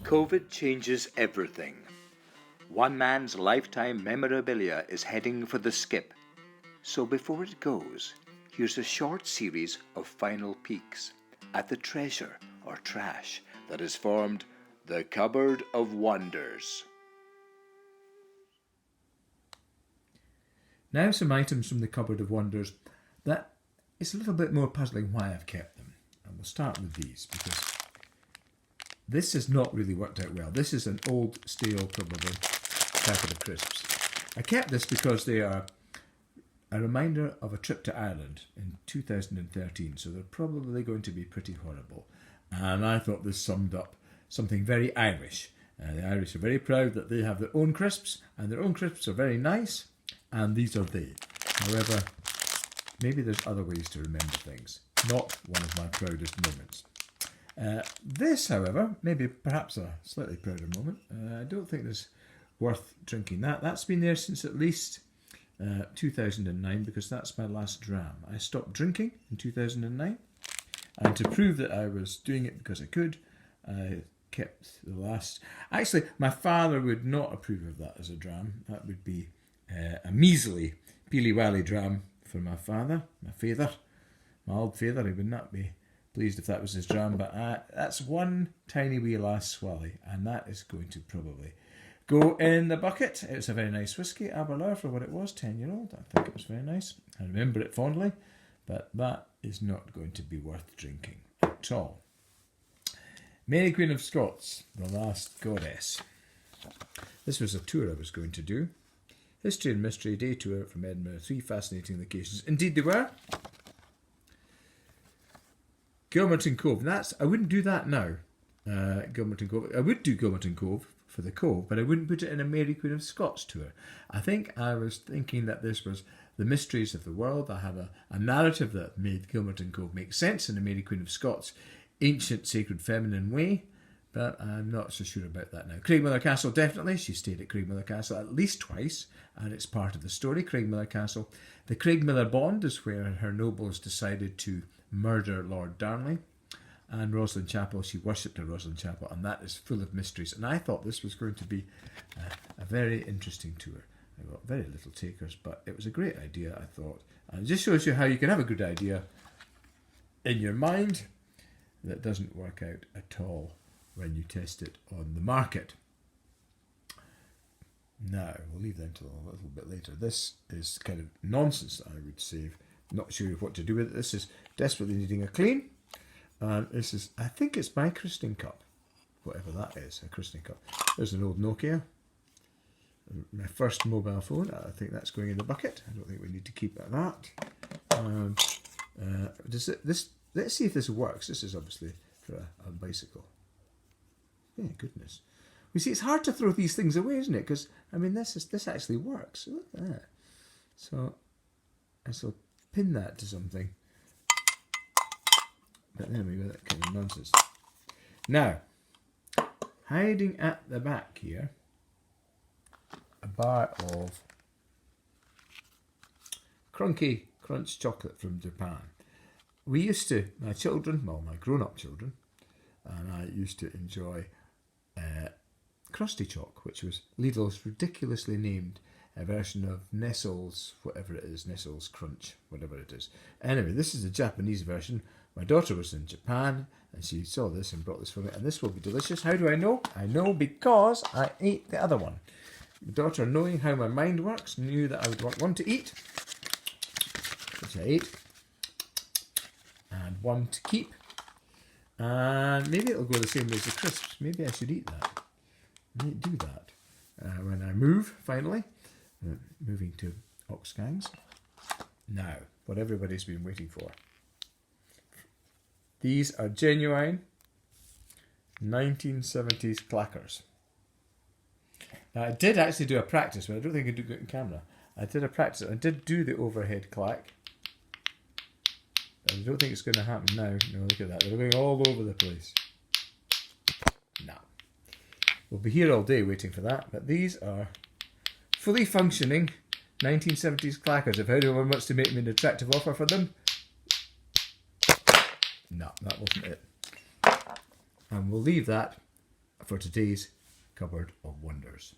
COVID changes everything. One man's lifetime memorabilia is heading for the skip. So before it goes, here's a short series of final peeks at the treasure or trash that has formed the Cupboard of Wonders. Now some items from the Cupboard of Wonders that it's a little bit more puzzling why I've kept them. And we'll start with these because this has not really worked out well. This is an old, stale, probably, packet of crisps. I kept this because they are a reminder of a trip to Ireland in 2013, so they're probably going to be pretty horrible. And I thought this summed up something very Irish. The Irish are very proud that they have their own crisps, and their own crisps are very nice, and these are they. However, maybe there's other ways to remember things. Not one of my proudest moments. This, however, maybe perhaps a slightly prouder moment. I don't think it's worth drinking that. That's been there since at least 2009 because that's my last dram. I stopped drinking in 2009, and to prove that I was doing it because I could, I kept the last. Actually, my father would not approve of that as a dram. That would be a measly peely wally dram for my father, my old father. He would not be pleased if that was his dram, but that's one tiny wee last swally, and that is going to probably go in the bucket. It's a very nice whiskey, Aberlour, for what it was, 10-year-old. I think it was very nice. I remember it fondly, but that is not going to be worth drinking at all. Mary Queen of Scots, the Last Goddess. This was a tour I was going to do. History and Mystery Day Tour from Edinburgh. 3 fascinating locations. Indeed they were. Gilmerton Cove. I wouldn't do that now. Gilmerton Cove. I would do Gilmerton Cove for the Cove, but I wouldn't put it in a Mary Queen of Scots tour. I think I was thinking that this was the mysteries of the world. I have a narrative that made Gilmerton Cove make sense in the Mary Queen of Scots ancient sacred feminine way, but I'm not so sure about that now. Craigmillar Castle, definitely. She stayed at Craigmillar Castle at least twice, and it's part of the story, Craigmillar Castle. The Craigmillar Bond is where her nobles decided to murder Lord Darnley. And Rosslyn Chapel, she worshipped at Rosslyn Chapel, and that is full of mysteries. And I thought this was going to be a very interesting tour. I got very little takers, but it was a great idea, I thought. And it just shows you how you can have a good idea in your mind that doesn't work out at all when you test it on the market. Now, we'll leave that until a little bit later. This is kind of nonsense, I would say. Not sure what to do with it. This is desperately needing a clean. And this is, I think it's my christening cup. Whatever that is, a christening cup. There's an old Nokia. My first mobile phone. I think that's going in the bucket. I don't think we need to keep that. Let's see if this works. This is obviously for a bicycle. Yeah, goodness. We see, it's hard to throw these things away, isn't it? Because, I mean, this actually works. Look at that. So, I shall pin that to something. But then we got that kind of nonsense. Now, hiding at the back here, a bar of Crunky Crunch chocolate from Japan. We used to, my grown-up children, and I used to enjoy Krusty Chalk, which was Lidl's ridiculously named version of Nestle's, whatever it is, Nestle's Crunch, whatever it is. Anyway, this is the Japanese version. My daughter was in Japan, and she saw this and brought this for me, and this will be delicious. How do I know? I know because I ate the other one. My daughter, knowing how my mind works, knew that I would want one to eat, which I ate, and one to keep. And maybe it'll go the same way as the crisps. Maybe I should eat that. I might do that when I move, finally. Moving to Oxgangs. Now, what everybody's been waiting for. These are genuine 1970s clackers. Now, I did actually do a practice, but I don't think I could do it on camera. I did a practice. I did do the overhead clack. But I don't think it's going to happen now. No, look at that. They're going all over the place. No. We'll be here all day waiting for that. But these are fully functioning 1970s clackers. If anyone wants to make me an attractive offer for them. No, that wasn't it. And we'll leave that for today's Cupboard of Wonders.